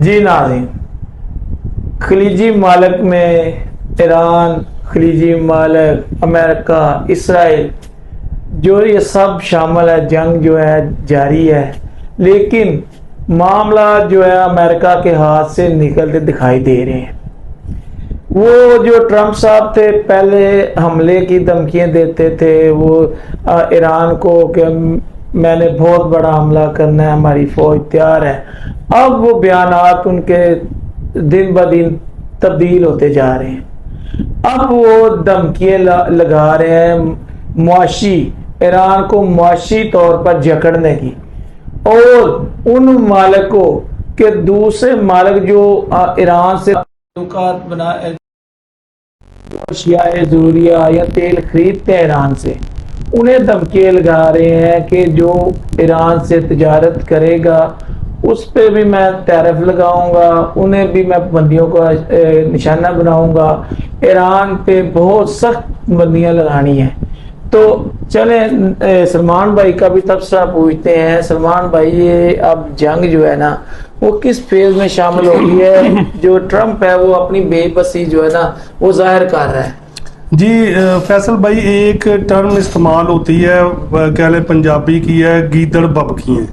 جی ناظرین، خلیجی ممالک میں ایران، خلیجی ممالک، امریکہ، اسرائیل جو یہ سب شامل ہے، جنگ جو ہے جاری ہے، لیکن معاملہ جو ہے امریکہ کے ہاتھ سے نکلتے دکھائی دے رہے ہیں۔ وہ جو ٹرمپ صاحب تھے پہلے حملے کی دھمکیاں دیتے تھے وہ ایران کو کہ میں نے بہت بڑا حملہ کرنا ہے، ہماری فوج تیار ہے۔ اب وہ بیانات ان کے دن بدن تبدیل ہوتے جا رہے ہیں۔ اب وہ دھمکیاں لگا رہے ہیں معاشی، ایران کو معاشی طور پر جکڑنے کی، اور ان ممالک کو کہ دوسرے ممالک جو ایران سے تعلقات بنا اشیاء ضروریہ یا تیل خریدتے ہیں ایران سے، انہیں دھمکیاں لگا رہے ہیں کہ جو ایران سے تجارت کرے گا اس پہ بھی میں ٹیرف لگاؤں گا، انہیں بھی میں پابندیوں کو نشانہ بناؤں گا، ایران پہ بہت سخت پابندیاں لگانی ہیں۔ تو چلیں سلمان بھائی کا بھی تبصرہ پوچھتے ہیں۔ سلمان بھائی، یہ اب جنگ جو ہے نا وہ کس فیز میں شامل ہو گئی ہے؟ جو ٹرمپ ہے وہ اپنی بے بسی جو ہے نا وہ ظاہر کر رہا ہے۔ جی فیصل بھائی، ایک ٹرم استعمال ہوتی ہے کہہ لیں پنجابی کی ہے، گیدڑ ببکیاں۔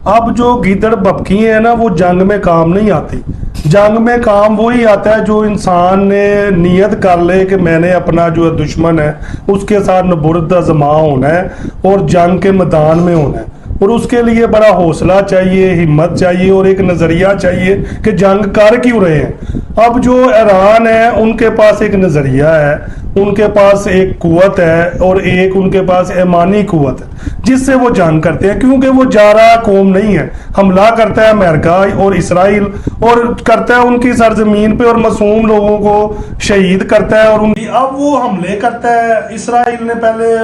اب جو گیدڑ ببکیاں ہیں نا وہ جنگ میں کام نہیں آتی۔ جنگ میں کام وہی آتا ہے جو انسان نے نیت کر لے کہ میں نے اپنا جو دشمن ہے اس کے ساتھ نبرد آزما ہونا ہے اور جنگ کے میدان میں ہونا ہے، اور اس کے لیے بڑا حوصلہ چاہیے، ہمت چاہیے اور ایک نظریہ چاہیے کہ جنگ کر کیوں رہے ہیں۔ اب جو ایران ہے ان کے پاس ایک نظریہ ہے، ان کے پاس ایک قوت ہے اور ایک ان کے پاس ایمانی قوت ہے جس سے وہ جنگ کرتے ہیں، کیونکہ وہ جارہ قوم نہیں ہے۔ حملہ کرتا ہے امریکہ اور اسرائیل، اور کرتا ہے ان کی سرزمین پہ اور معصوم لوگوں کو شہید کرتا ہے، اور اب وہ حملے کرتا ہے۔ اسرائیل نے پہلے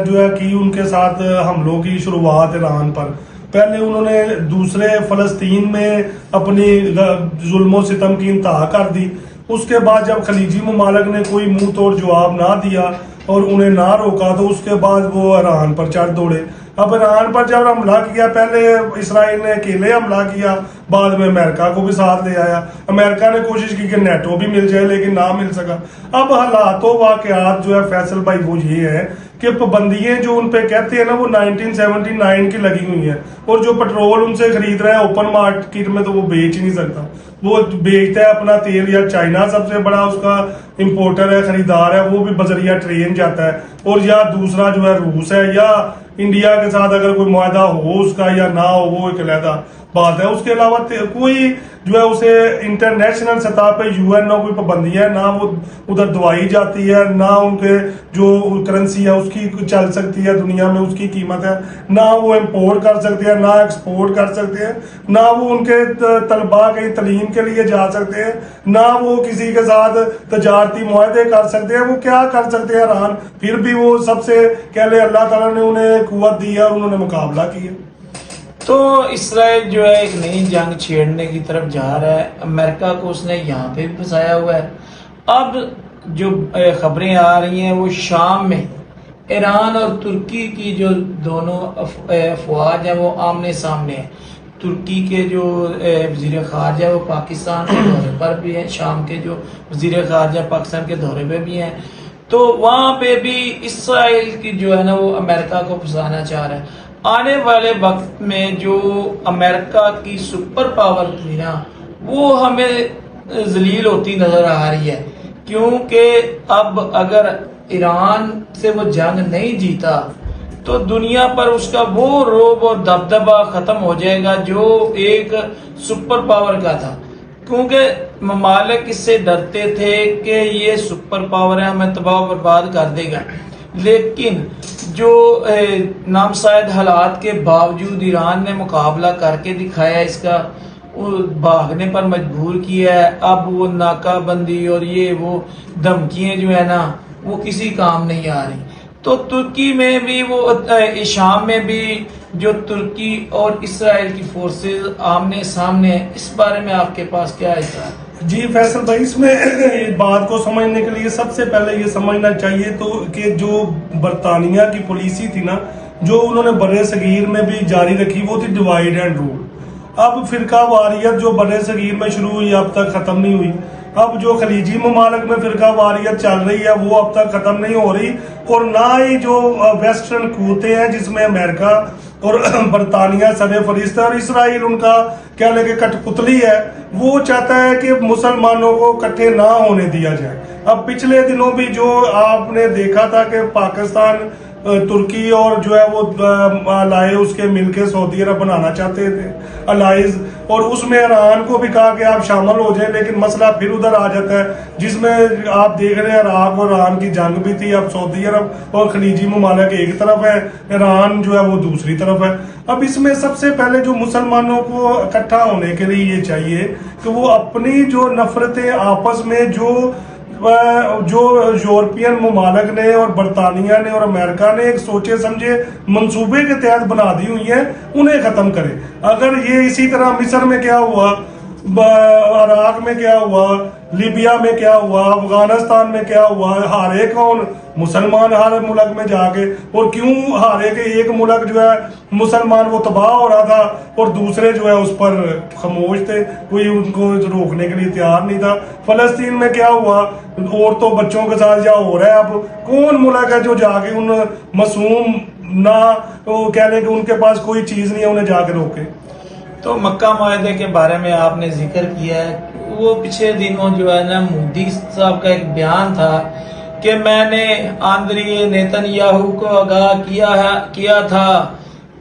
جو ہے کی ان کے ساتھ حملوں کی شروعات ایران پر، پہلے انہوں نے دوسرے فلسطین میں اپنی ظلم و ستم کی انتہا کر دی۔ اس کے بعد جب خلیجی ممالک نے کوئی منہ توڑ جواب نہ دیا اور انہیں نہ روکا تو اس کے بعد وہ ایران پر چڑھ دوڑے۔ اب ایران پر جب حملہ کیا، پہلے اسرائیل نے اکیلے حملہ کیا، بعد میں امریکہ کو بھی ساتھ لے آیا۔ امریکہ نے کوشش کی کہ نیٹو بھی مل جائے لیکن نہ مل سکا۔ اب حالات و واقعات جو ہے فیصل بھائی وہ یہ ہے کہ پابندیاں جو ان پہ کہتے ہیں نا وہ 1979 کی لگی ہوئی ہیں، اور جو پٹرول ان سے خرید رہے ہیں اوپن مارکیٹ میں تو وہ بیچ ہی نہیں سکتا۔ وہ بیچتا ہے اپنا تیل، یا چائنا سب سے بڑا اس کا امپورٹر ہے، خریدار ہے، وہ بھی بذریعہ ٹرین جاتا ہے، اور یا دوسرا جو ہے روس ہے، یا انڈیا کے ساتھ اگر کوئی معاہدہ ہو اس کا یا نہ ہو وہ ایک علیحدہ بات ہے۔ اس کے علاوہ کوئی جو ہے اسے انٹرنیشنل سطح پہ UN نہ کوئی پابندی ہے، نہ وہ ادھر دوائی جاتی ہے، نہ ان کے جو کرنسی ہے اس کی چل سکتی ہے دنیا میں، اس کی قیمت ہے، نہ وہ امپورٹ کر سکتے ہیں، نہ ایکسپورٹ کر سکتے ہیں، نہ وہ ان کے طلباء کہیں تعلیم کے لیے جا سکتے ہیں، نہ وہ کسی کے ساتھ تجارتی معاہدے کر سکتے ہیں۔ وہ کیا کر سکتے ہیں ایران؟ پھر بھی وہ سب سے کہہ لے اللہ تعالیٰ نے انہیں قوت دی ہے اور انہوں نے مقابلہ کیا۔ تو اسرائیل جو ہے ایک نئی جنگ چھیڑنے کی طرف جا رہا ہے، امریکہ کو اس نے یہاں پہ بھی پھنسایا ہوا ہے۔ اب جو خبریں آ رہی ہیں وہ شام میں ایران اور ترکی کی جو دونوں افواج ہیں وہ آمنے سامنے ہیں۔ ترکی کے جو وزیر خارجہ وہ پاکستان کے دورے پر بھی ہیں، شام کے جو وزیر خارجہ پاکستان کے دورے پہ بھی ہیں، تو وہاں پہ بھی اسرائیل کی جو ہے نا وہ امریکہ کو پھنسانا چاہ رہا ہے۔ آنے والے وقت میں جو امریکہ کی سپر پاور تھی نا وہ ہمیں ذلیل ہوتی نظر آ رہی ہے، کیونکہ اب اگر ایران سے وہ جنگ نہیں جیتا تو دنیا پر اس کا وہ رعب اور دبدبہ ختم ہو جائے گا جو ایک سپر پاور کا تھا، کیونکہ ممالک اس سے ڈرتے تھے کہ یہ سپر پاور ہے، ہمیں تباہ و برباد کر دے گا۔ لیکن جو نامساعد حالات کے باوجود ایران نے مقابلہ کر کے دکھایا، اس کا بھاگنے پر مجبور کیا ہے۔ اب وہ ناکہ بندی اور یہ وہ دھمکیاں جو ہے نا وہ کسی کام نہیں آ رہی۔ تو ترکی میں بھی وہ شام میں بھی جو ترکی اور اسرائیل کی فورسز آمنے سامنے ہیں، اس بارے میں آپ کے پاس کیا اطلاع ہے؟ جی فیصل بھائی، اس میں بات کو سمجھنے کے لیے سب سے پہلے یہ سمجھنا چاہیے تو کہ جو برطانیہ کی پالیسی تھی نا جو انہوں نے برِ صغیر میں بھی جاری رکھی وہ تھی ڈیوائیڈ اینڈ رول، اب فرقہ واریت جو بر صغیر میں شروع ہوئی اب تک ختم نہیں ہوئی. اب جو خلیجی ممالک میں فرقہ واریت چل رہی ہے وہ اب تک ختم نہیں ہو رہی, اور نہ ہی جو ویسٹرن قوتیں ہیں جس میں امریکہ اور برطانیہ سر فہرست ہے, اور اسرائیل ان کا کہہ لیں کہ کٹ پتلی ہے, وہ چاہتا ہے کہ مسلمانوں کو اکٹھے نہ ہونے دیا جائے. اب پچھلے دنوں بھی جو آپ نے دیکھا تھا کہ پاکستان ترکی اور جو ہے وہ لائے اس کے مل کے سعودی عرب بنانا چاہتے تھے الائز, اور اس میں ایران کو بھی کہا کہ آپ شامل ہو جائیں, لیکن مسئلہ پھر ادھر آ جاتا ہے جس میں آپ دیکھ رہے ہیں عراق اور ایران کی جنگ بھی تھی. اب سعودی عرب اور خلیجی ممالک ایک طرف ہے, ایران جو ہے وہ دوسری طرف ہے. اب اس میں سب سے پہلے جو مسلمانوں کو اکٹھا ہونے کے لیے یہ چاہیے کہ وہ اپنی جو نفرتیں آپس میں جو یورپین ممالک نے اور برطانیہ نے اور امریکہ نے ایک سوچے سمجھے منصوبے کے تحت بنا دی ہوئی ہیں, انہیں ختم کرے. اگر یہ اسی طرح مصر میں کیا ہوا, عراق میں کیا ہوا, لیبیا میں کیا ہوا, افغانستان میں کیا ہوا, ہارے کون مسلمان ہر ملک میں جا کے, اور کیوں ہارے کہ ایک ملک جو ہے مسلمان وہ تباہ ہو رہا تھا اور دوسرے جو ہے اس پر خاموش تھے, کوئی ان کو روکنے کے لیے تیار نہیں تھا. فلسطین میں کیا ہوا, عورتوں بچوں کے ساتھ جا ہو رہا ہے, اب کون ملک ہے جو جا کے ان معصوم نہ کہہ لیں کہ ان کے پاس کوئی چیز نہیں ہے انہیں جا کے روکے. تو مکہ معاہدے کے بارے میں آپ نے ذکر کیا ہے, وہ پچھلے دنوں جو ہے نا مودی صاحب کا ایک بیان تھا کہ میں نے آندری نیتن یاہو کو آگاہ کیا تھا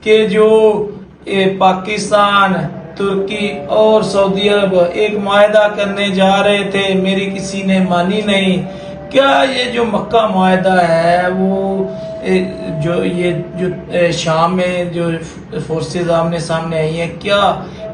کہ جو پاکستان, ترکی اور سعودی عرب ایک معاہدہ کرنے جا رہے تھے, میری کسی نے مانی نہیں. کیا یہ جو مکہ معاہدہ ہے وہ جو شام میں جو فورسز آمنے سامنے آئی ہیں, کیا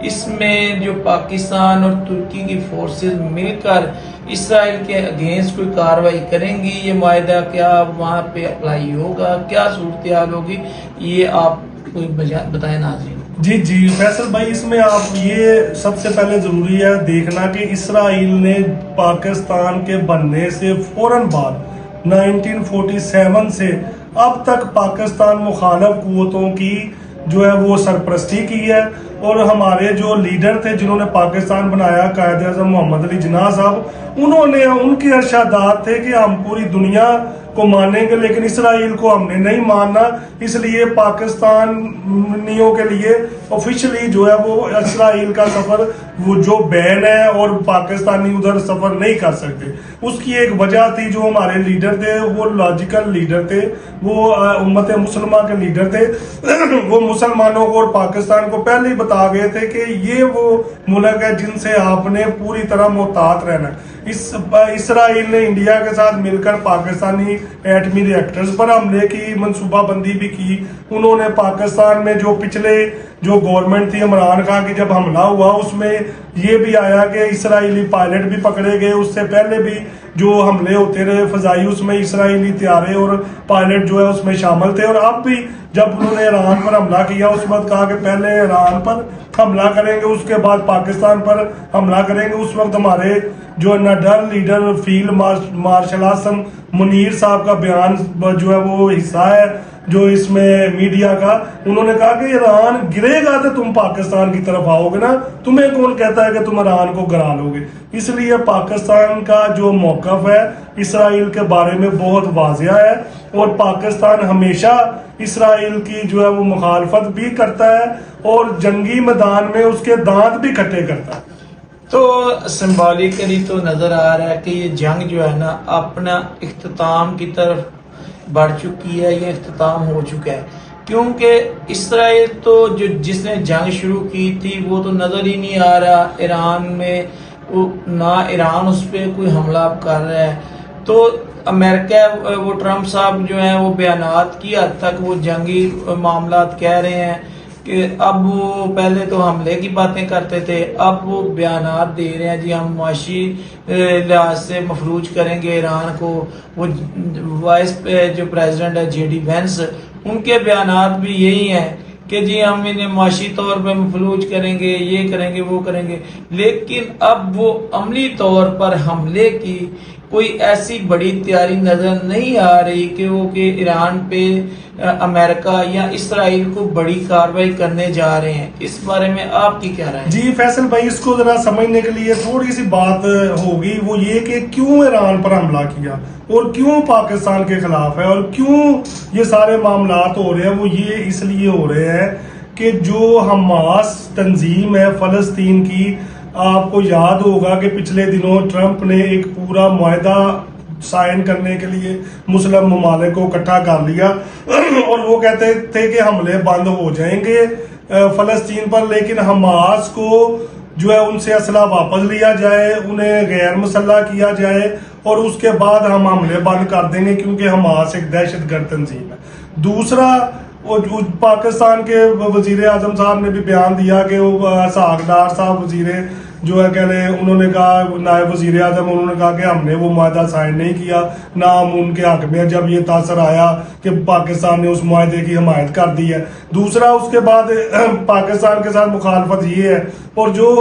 اس میں جو پاکستان اور ترکی کی فورسز مل کر اسرائیل کے اگینسٹ کوئی کارروائی کریں گی؟ یہ معاہدہ کیا وہاں پہ اپلائی ہوگا, کیا صورتحال ہوگی, یہ آپ کوئی بتائیں ناظرین. جی فیصل بھائی, اس میں آپ یہ سب سے پہلے ضروری ہے دیکھنا کہ اسرائیل نے پاکستان کے بننے سے فوراً بعد 1947 سے اب تک پاکستان مخالف قوتوں کی جو ہے وہ سرپرستی کی ہے, اور ہمارے جو لیڈر تھے جنہوں نے پاکستان بنایا, قائد اعظم محمد علی جناح صاحب, ان کے ارشادات تھے کہ ہم پوری دنیا کو مانیں گے لیکن اسرائیل کو ہم نے نہیں ماننا, اس لیے پاکستانیوں کے لیے آفیشلی جو ہے وہ اسرائیل کا سفر وہ جو بین ہے اور پاکستانی ادھر سفر نہیں کر سکتے. اس کی ایک وجہ تھی, جو ہمارے لیڈر تھے وہ لاجیکل لیڈر تھے, وہ امت مسلمہ کے لیڈر تھے, وہ مسلمانوں کو اور پاکستان کو پہلے ہی بتا گئے تھے کہ یہ وہ ملک ہے جن سے آپ نے پوری طرح محتاط رہنا ہے. اسرائیل نے انڈیا کے ساتھ مل کر پاکستانی ایٹمی ریئیکٹرز پر حملے کی منصوبہ بندی بھی کی. انہوں نے پاکستان میں جو پچھلے جو گورنمنٹ تھی عمران خان کی جب حملہ ہوا اس میں یہ بھی آیا کہ اسرائیلی پائلٹ بھی پکڑے گئے, اس سے پہلے بھی جو حملے ہوتے رہے فضائی اس میں اسرائیلی طیارے اور پائلٹ جو ہے اس میں شامل تھے. اور اب بھی جب انہوں نے ایران پر حملہ کیا اس وقت کہا کہ پہلے ایران پر حملہ کریں گے اس کے بعد پاکستان پر حملہ کریں گے. اس وقت ہمارے جو نڈر لیڈر فیلڈ مارشل اعظم منیر صاحب کا بیان جو ہے وہ حصہ ہے جو اس میں میڈیا کا, انہوں نے کہا کہ ایران گرے گا تو تم پاکستان کی طرف آؤ گے نا, تمہیں کون کہتا ہے کہ تم ایران کو گرا لو گے. اس لیے پاکستان کا جو موقف ہے اسرائیل کے بارے میں بہت واضح ہے, اور پاکستان ہمیشہ اسرائیل کی جو ہے وہ مخالفت بھی کرتا ہے اور جنگی میدان میں اس کے دانت بھی کھٹے کرتا ہے. تو سمبولیکلی تو نظر آ رہا ہے کہ یہ جنگ جو ہے نا اپنا اختتام کی طرف بڑھ چکی ہے, یہ اختتام ہو چکا ہے, کیونکہ اسرائیل تو جس نے جنگ شروع کی تھی وہ تو نظر ہی نہیں آ رہا ایران میں, نہ ایران اس پہ کوئی حملہ کر رہا ہے. تو امریکہ وہ ٹرمپ صاحب جو ہیں وہ بیانات کی حد تک وہ جنگی معاملات کہہ رہے ہیں کہ اب وہ پہلے تو حملے کی باتیں کرتے تھے, اب وہ بیانات دے رہے ہیں جی ہم معاشی لحاظ سے مفلوج کریں گے ایران کو. وہ وائس جو پریزیڈنٹ ہے جے ڈی وینس, ان کے بیانات بھی یہی ہیں کہ جی ہم انہیں معاشی طور پہ مفلوج کریں گے, یہ کریں گے, وہ کریں گے, لیکن اب وہ عملی طور پر حملے کی کوئی ایسی بڑی تیاری نظر نہیں آ رہی کہ وہ کہ ایران پہ امریکہ یا اسرائیل کو بڑی کارروائی کرنے جا رہے ہیں. اس بارے میں آپ کی کیا رائے ہے؟ جی فیصل بھائی، اس کو ذرا سمجھنے کے لیے تھوڑی سی بات ہوگی، وہ یہ کہ کیوں ایران پر حملہ کیا اور کیوں پاکستان کے خلاف ہے اور کیوں یہ سارے معاملات ہو رہے ہیں. وہ یہ اس لیے ہو رہے ہیں کہ جو حماس تنظیم ہے فلسطین کی، آپ کو یاد ہوگا کہ پچھلے دنوں ٹرمپ نے ایک پورا معاہدہ سائن کرنے کے لیے مسلم ممالک کو اکٹھا کر لیا اور وہ کہتے تھے کہ حملے بند ہو جائیں گے فلسطین پر، لیکن حماس کو جو ہے ان سے اسلحہ واپس لیا جائے، انہیں غیر مسلح کیا جائے اور اس کے بعد ہم حملے بند کر دیں گے، کیونکہ حماس ایک دہشت گرد تنظیم ہے. دوسرا، وہ پاکستان کے وزیر اعظم صاحب نے بھی بیان دیا کہ وہ اسحاق ڈار صاحب وزیر جو ہے کہ انہوں نے کہا، نائب وزیر اعظم، انہوں نے کہا کہ ہم نے وہ معاہدہ سائن نہیں کیا، نہ ہم ان کے حق میں جب یہ تاثر آیا کہ پاکستان نے اس معاہدے کی حمایت کر دی ہے. دوسرا، اس کے بعد پاکستان کے ساتھ مخالفت یہ ہے، اور جو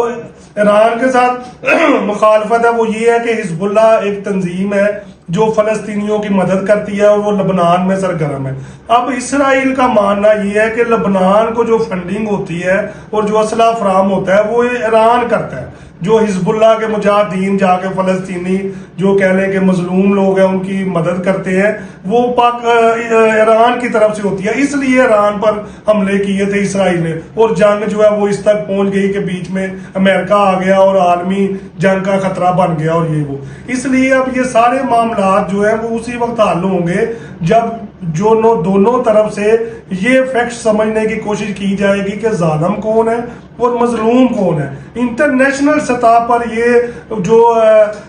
ایران کے ساتھ مخالفت ہے وہ یہ ہے کہ حزب اللہ ایک تنظیم ہے جو فلسطینیوں کی مدد کرتی ہے اور وہ لبنان میں سرگرم ہے. اب اسرائیل کا ماننا یہ ہے کہ لبنان کو جو فنڈنگ ہوتی ہے اور جو اسلحہ فراہم ہوتا ہے وہ ایران کرتا ہے. جو حزب اللہ کے مجاہدین جا کے فلسطینی جو کہہ لیں کہ مظلوم لوگ ہیں ان کی مدد کرتے ہیں، وہ ایران کی طرف سے ہوتی ہے. اس لیے ایران پر حملے کیے تھے اسرائیل نے، اور جنگ جو ہے وہ اس تک پہنچ گئی کہ بیچ میں امریکہ آ گیا اور عالمی جنگ کا خطرہ بن گیا اور یہ وہ. اس لیے اب یہ سارے معاملات جو ہیں وہ اسی وقت حل ہوں گے جب دونوں طرف سے یہ فیکٹ سمجھنے کی کوشش کی جائے گی کہ ظالم کون ہے اور مظلوم کون ہے. انٹرنیشنل سطح پر یہ جو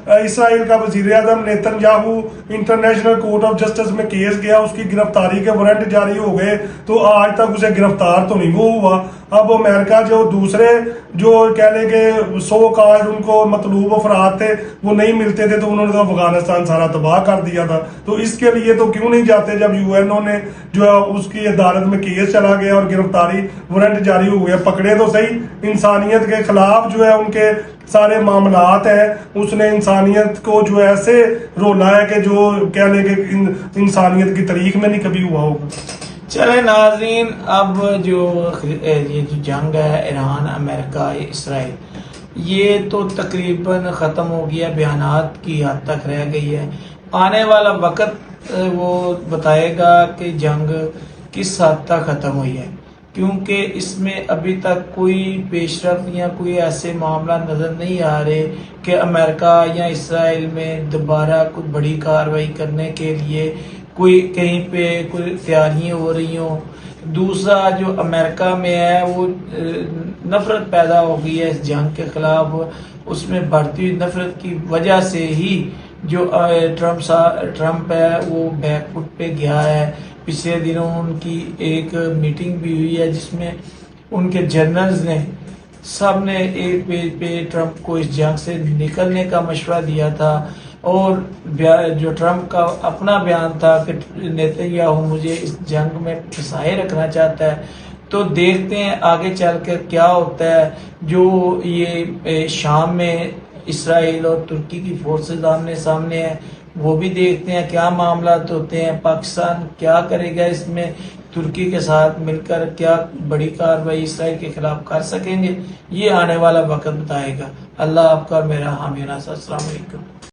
اسرائیل کا وزیر اعظم Netanyahu international court of justice میں کیس گیا، اس کی گرفتاری کے وارنٹ جاری ہو گئے، تو آج تک اسے گرفتار تو نہیں وہ ہوا. اب امریکہ جو دوسرے جو کہہ لیں کہ سو کالڈ ان کو مطلوب افراد تھے وہ نہیں ملتے تھے، تو انہوں نے تو افغانستان سارا تباہ کر دیا تھا. تو اس کے لیے تو کیوں نہیں جاتے جب یو این او نے جو ہے اس کی عدالت میں کیس چلا گیا اور گرفتاری وارنٹ جاری ہو گیا. پکڑے تو صحیح، انسانیت کے خلاف جو ہے ان کے سارے معاملات ہیں. اس نے انسانیت کو جو ایسے رولا ہے کہ جو کہہ لیں کہ انسانیت کی تاریخ میں نہیں کبھی ہوا ہوگا. چلے ناظرین، اب جو یہ جو جنگ ہے ایران امریکہ اسرائیل، یہ تو تقریباً ختم ہو گیا، بیانات کی حد تک رہ گئی ہے. آنے والا وقت وہ بتائے گا کہ جنگ کس حد تک ختم ہوئی ہے، کیونکہ اس میں ابھی تک کوئی پیش رفت یا کوئی ایسے معاملہ نظر نہیں آ رہے کہ امریکہ یا اسرائیل میں دوبارہ کوئی بڑی کارروائی کرنے کے لیے کوئی کہیں پہ کوئی تیاریاں ہو رہی ہوں. دوسرا، جو امریکہ میں ہے وہ نفرت پیدا ہو گئی ہے اس جنگ کے خلاف. اس میں بڑھتی ہوئی نفرت کی وجہ سے ہی جو ٹرمپ ہے وہ بیک فٹ پہ گیا ہے. پچھلے دنوں ان کی ایک میٹنگ بھی ہوئی ہے جس میں ان کے جنرلز نے سب نے ایک پیج پہ ٹرمپ کو اس جنگ سے نکلنے کا مشورہ دیا تھا، اور جو ٹرمپ کا اپنا بیان تھا کہ نیتن یاہو مجھے اس جنگ میں پھنسائے رکھنا چاہتا ہے. تو دیکھتے ہیں آگے چل کر کیا ہوتا ہے. جو یہ شام میں اسرائیل اور ترکی کی فورسز آمنے سامنے ہیں، وہ بھی دیکھتے ہیں کیا معاملات ہوتے ہیں. پاکستان کیا کرے گا اس میں، ترکی کے ساتھ مل کر کیا بڑی کارروائی اسرائیل کے خلاف کر سکیں گے، یہ آنے والا وقت بتائے گا. اللہ آپ کا اور میرا حامی ناصر. السلام علیکم.